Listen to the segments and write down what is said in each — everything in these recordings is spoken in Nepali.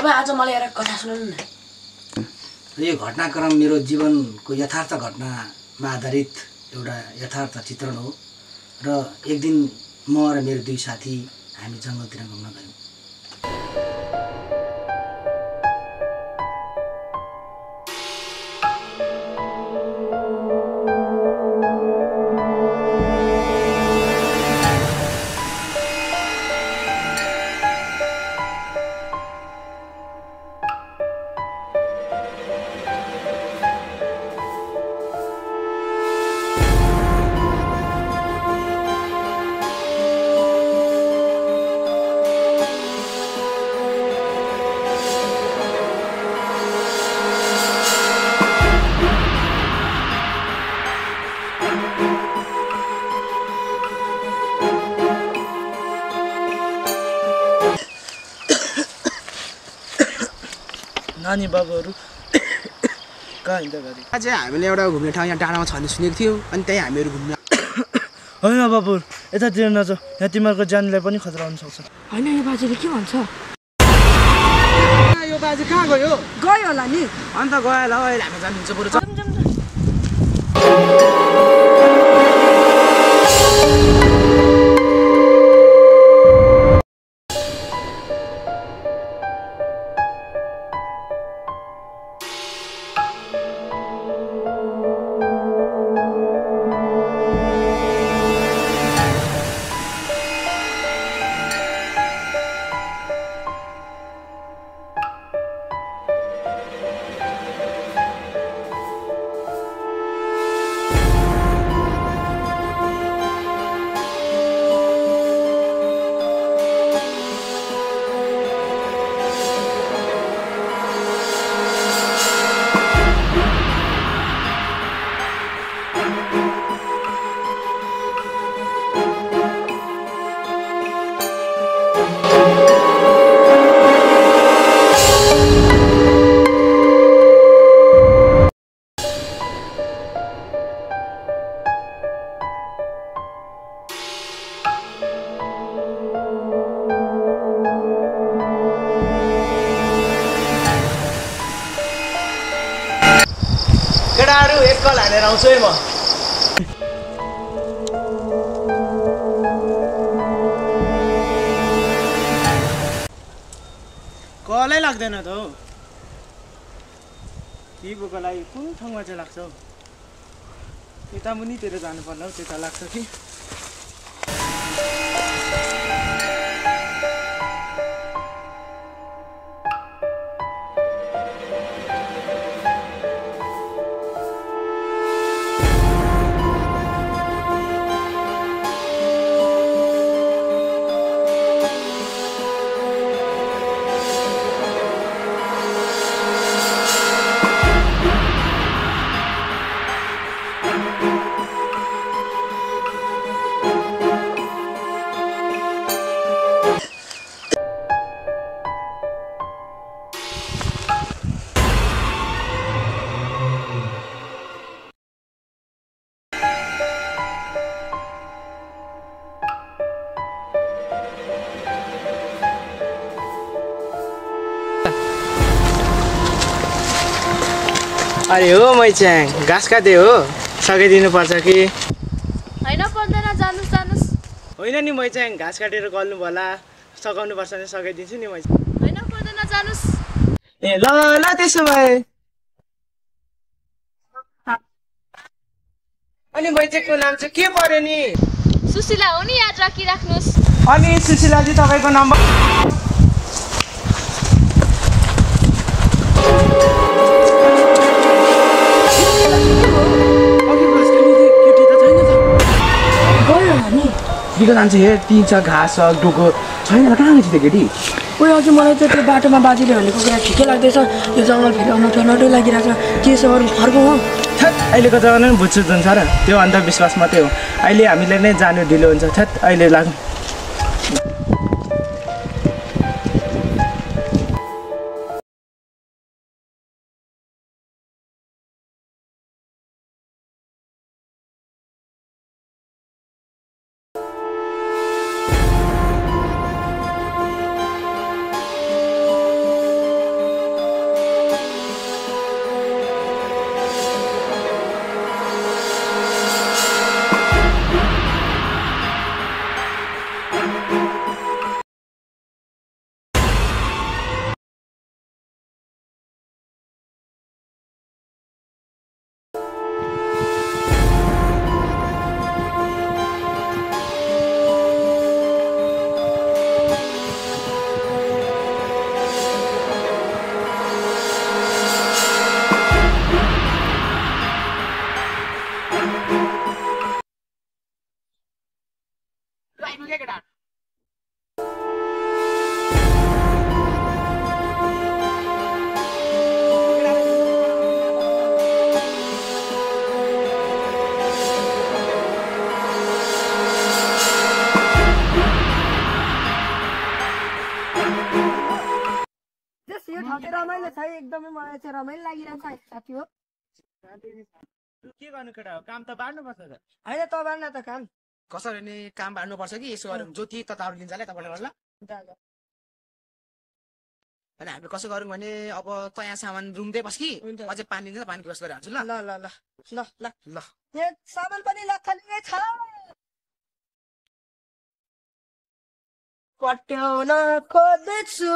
तपाईँ आज मलाई एउटा कथा सुनाउनु न। यो घटनाक्रम मेरो जीवनको यथार्थ घटनामा आधारित एउटा यथार्थ चित्रण हो र एक दिन म र मेरो दुई साथी हामी जङ्गलतिर घुम्न गयौँ। नानी बाबुहरू कहाँ हिँड्दा गरे? आज हामीले एउटा घुम्ने ठाउँ यहाँ डाँडामा छ भने सुनेको थियौँ, अनि त्यही हामीहरू घुम्न। होइन बाबुहरू, यतातिर नजाऊ, यहाँ तिमीहरूको जानलाई पनि खतरा हुनसक्छ। होइन यो बाजेले के भन्छ? यो बाजे कहाँ गयो? गयो होला नि। अन्त गयो होला, अहिले हामी जानुहुन्छ बरु। केटाहरू एक कल हानेर आउँछु है म। कलै लाग्दैन त हौ। तिमीको लागि कुन ठाउँमा चाहिँ लाग्छ हौ? यता मुनितिर जानुपर्ला हौ, त्यता लाग्छ कि? अरे हो मैच्याङ, घाँस काटे हो, सघाइदिनु पर्छ कि? होइन पर्दैन, जानुस् जानुस्। होइन नि मैच्याङ, घाँस काटेर गल्नु होला, सघाउनु पर्छ भने सघाइदिन्छु नि मैच्याङ। होइन पर्दैन, जानुस्। ए ल ल त्यसो भए। अनि मैच्याङको नाम चाहिँ के पर्यो नि? सुशीला हो नि, याद राखिराख्नुहोस्। अनि सुशीलाजी तपाईँको नम्बर? बिगत जान्छ हेर, ती छ घाँस छ डोको छैन, कहाँ गएछ त्यो केटी? उयो अघि मलाई त त्यो बाटोमा बाजेले भनेको कुरा ठिकै लाग्दैछ। यो जङ्गल फेरि अनौठो अनौठो लागिरहेछ। के छ अरू फर्कौँ हौ? अहिलेको जमाना पनि बुझ्छु जुन छ र त्यो अन्धविश्वास मात्रै हो। अहिले हामीले नै जानु ढिलो हुन्छ। अहिले लागौँ। रमाइलो छ है एकदमै मलाई चाहिँ रमाइलो लागिरहेको छ साथी हो के गर्नु केटा हो काम त बाड्नुपर्छ त होइन त बाँड्न त काम कसरी नि काम बाड्नुपर्छ कि यसो गरौँ ज्योति तताहरू लिन्छ ल तपाईँले ल अनि हामी कसो गरौँ भने अब त यहाँ सामान रुम्दै बस कि अझै पानी लिन्छ पानी क्रस गरिहाल्छु ल ल ल ल ल ल ल यहाँ सामान पनि लथालिङै छ पट्याउन खोज्दैछु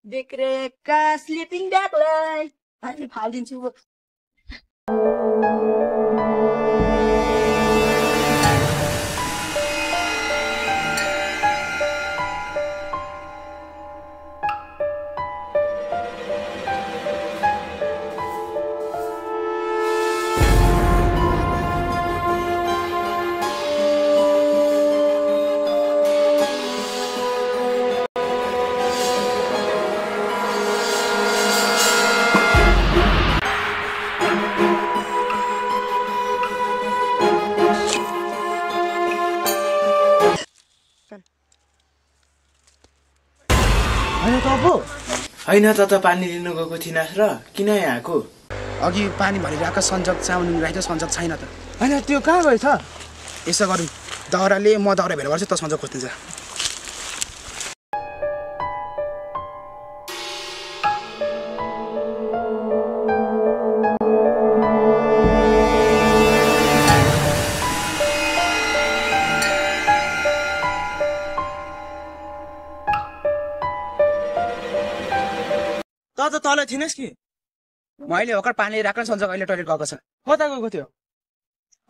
बिग्रेका स्लिपिङ ब्यागलाई अनि फालिदिन्छु होइन त पानी लिनु गएको थिइनस् र किन यहाँ आएको अघि पानी भरेर आएको सन्जक साउनु राखेको सन्जक छैन त होइन त्यो कहाँ गएछ यसो गरौँ दाउराले म दाउरा भेट गर्छु त सन्जक खोज्दिन्छ त तल थिइनस् कि मैले भर्खर पानी राख्न सन्जक अहिले टोइलेट गएको छ कता गएको थियो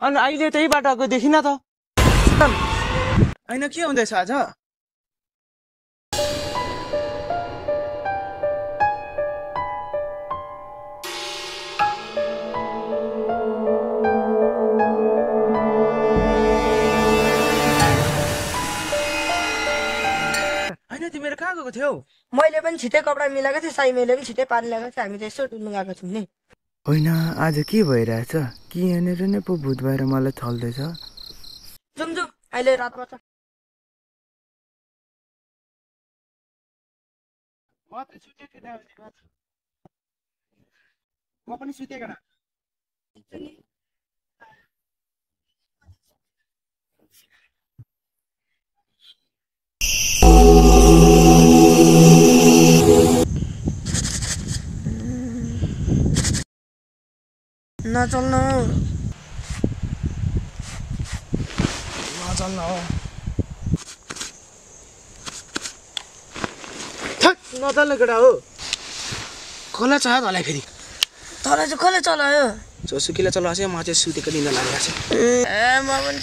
अनि अहिले त्यही बाटोको देखिन त होइन के हुँदैछ आज होइन तिमीहरू कहाँ गएको थियौ मैले पनि छिटै कपडा मिलाएको थिएँ साइमेले पनि छिटै पानी लगाएको थियो हामी त यसो डुल्नु गएको छौँ नि होइन आज के भइरहेछ कि यहाँनिर नै पो भूत भएर मलाई थल्दैछ जाउँ जाउँ अहिले रात पर्छ म पनि सुतेको न नचल्नु नचल्न हो नचल्ने केटा हो कसलाई चाह तँलाई फेरि तँलाई चाहिँ कसले चलायो जोसुकीले चलाएको छ म चाहिँ सुतेको निन्दा लागेको छ ए म पनि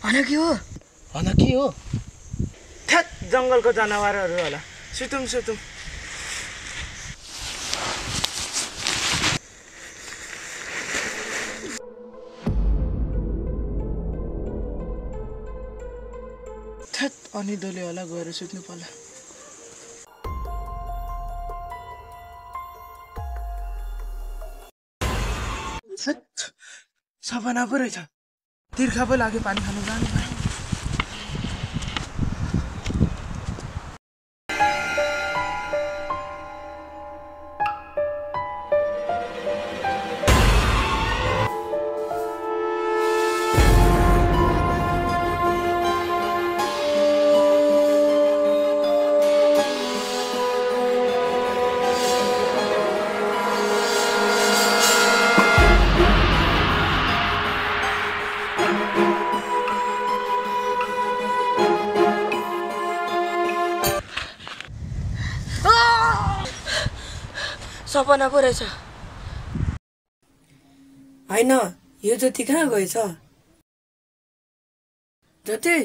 होइन के हो भन के हो थ्याट जङ्गलको जनावरहरू होला सुतौँ सुतौँ थ्याट अनि डोले होला गएर सुत्नु पर्ला सपना पो रहेछ तिर्खा पो लाग्यो पानी खानु जानु भयो सपना पो रहेछ होइन यो ज्योति कहाँ गएछ ज्योति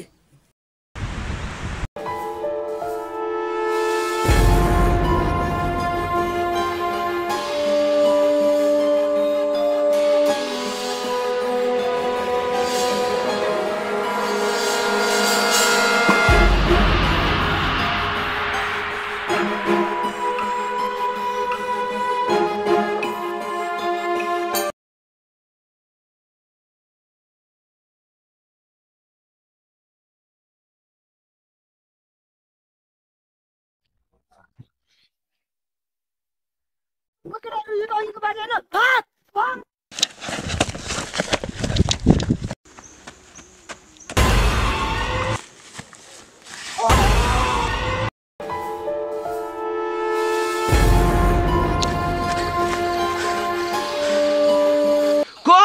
को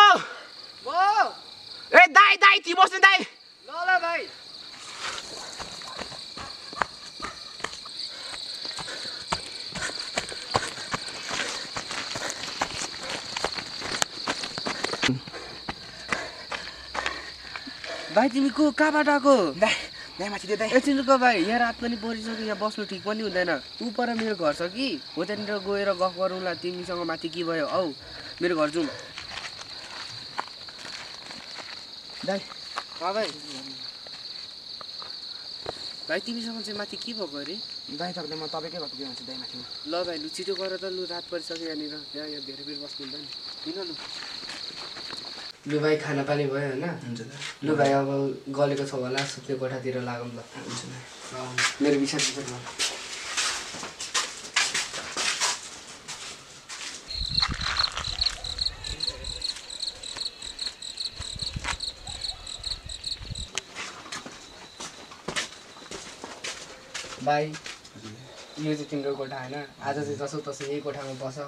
ए दाइ दाइ ती बस्ने दाइ ल भाइ भाइ तिमी को कहाँबाट आएको दाइ दाइ माथि दे दाइ एकछिनको भाइ यहाँ रात पनि परिसक्यो यहाँ बस्नु ठिक पनि हुँदैन ऊ पर मेरो घर छ कि हो त्यहाँनिर गएर गफ गरौँला तिमीसँग माथि के भयो औ मेरो घर जाउँ दाइ भाइ भाइ तिमीसँग चाहिँ माथि के भएको अरे दाइ तपाईँले म तपाईँकै घरको के भन्छु दाइ माथि ल भाइ लु छिटो गर त लु रात परिसक्यो यहाँनिर यहाँ धेरै बेर बस्नु हुँदैन किन लु लु भाइ खाना पानी भयो होइन हुन्छ दाइ लु भाइ अब गलेको छ होला सुत्ने कोठातिर लागौँ ल हुन्छ दाइ मेरो विचार भाइ यो चाहिँ तिम्रो कोठा होइन आज चाहिँ जसो तसो यही कोठामा बस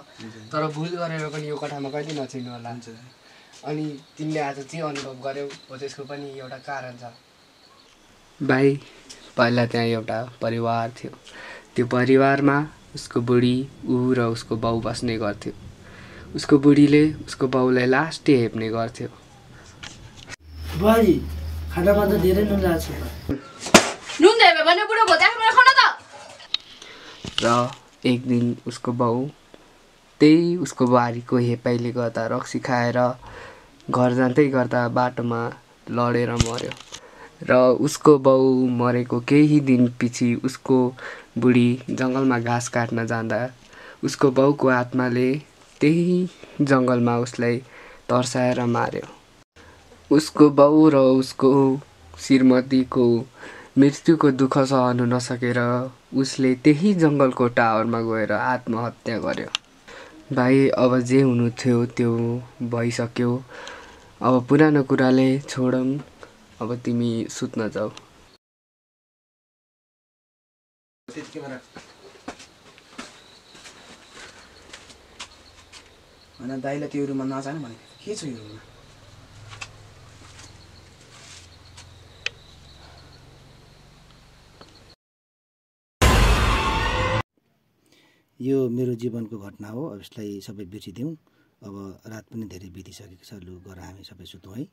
तर भुल गरेर पनि यो कोठामा कहिले नछिर्नु होला अनि तिमीले आज जे अनुभव गर्यौ हो त्यसको पनि एउटा कारण छ भाइ पहिला त्यहाँ एउटा परिवार थियो त्यो परिवारमा उसको बुढी ऊ र उसको बाउ बस्ने गर्थ्यो उसको बुढीले उसको बाउलाई लास्टै हेप्ने गर्थ्यो बुहारी खानामा त धेरै नुन लाग्छ नुन धेरै भने बुढो भोज आफूलाई खान त र एक दिन उसको बाउ त्यही उसको बुहारीको हेपाइले गर्दा रक्सी खाएर घर जाँदै गर्दा बाटोमा लडेर मर्यो र उसको बाउ मरेको केही दिन पछि उसको बुढी जङ्गलमा घाँस काट्न जाँदा उसको बाउको आत्माले त्यही जङ्गलमा उसलाई तर्साएर मार्यो उसको बाउ र उसको श्रीमतीको मृत्युको दुःख सहनु नसकेर उसले त्यही जङ्गलको टावरमा गएर आत्महत्या गर्यो भाइ अब जे हुनु थियो त्यो भइसक्यो अब पुरानो कुराले छोडौँ अब तिमी सुत्न जाऊ होइन दाइलाई त्यो रुममा नजानु भनेको के छ यो रुममा यो मेरो जीवनको घटना हो अब यसलाई सबै बिर्सिदिउँ अब रात पनि धेरै बितिसकेको छ लु गएर हामी सबै सुतौँ है